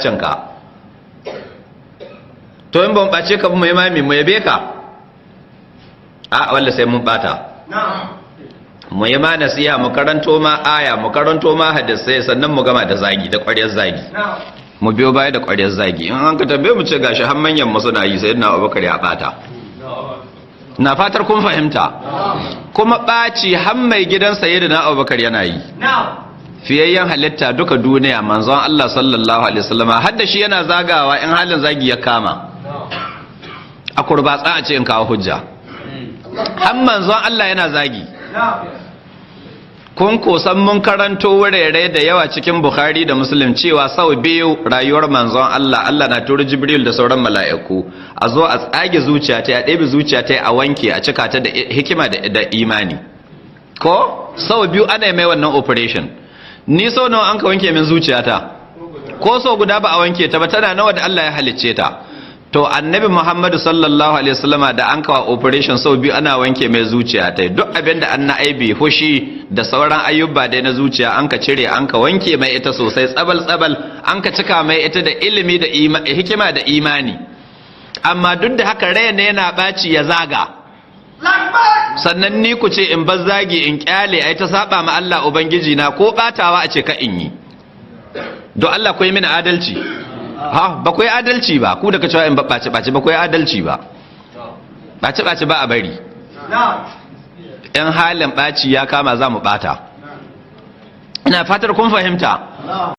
cinka to in ban ɓace ka mu imami mu yabe ka a walla sai mun bata mu yi ma nasiha mu karanto ma aya mu karanto ma hadisai sannan mu gama da zagi da ƙwaryar zagi mu biyo baya da ƙwaryar zagi in an ka tambaye mu ce gashi har manyan mu suna yi sai na Abubakar ya bata na fatar kun fahimta kuma ɓaci har mai gidan sayyidina Abubakar yana yi fiyayyen halitta duka duniya manzon Allah sallallahu alaihi wasallama har da shi yana zagawa in halin zagi ya kama a kurbatsa a ce in kawo hujja har manzon Allah yana zagi kun kosan mun karanto wurare da yawa cikin Bukhari da Muslim cewa sau biyu rayuwar manzon Allah na turo Jibril da sauran mala'iku a zo a tsage zuciya ta ya ɗebe zuciya ta a wanke a cika ta da hikima da imani ko sau biyu ana mai wannan operation ni so nawa an ka wanke min zuciyata ko so guda ba a wanke ta ba tana nawa da Allah ya halicce ta to annabi muhammadu sallallahu alaihi wasallama da an kawo operation sau biyu ana wanke mai zuciyata duk abin da an na aibi hushi da sauran ayyuba dai na zuciya an ka cire an ka wanke mai ita sosai tsabal an ka cika mai ita da ilimi da hikima da imani amma duk da haka rai ne yana baci ya zaga sannan ni ku ce in bar zagi in kyale ai ta saba ma Allah ubangiji na ko batawa a ce ka in yi don Allah ku yi mini adalci ha ba ku yi adalci ba ku da ka cewa in bace ba ku yi adalci ba bace ba a bari in halin baci ya kama za mu bata ina fatar kun fahimta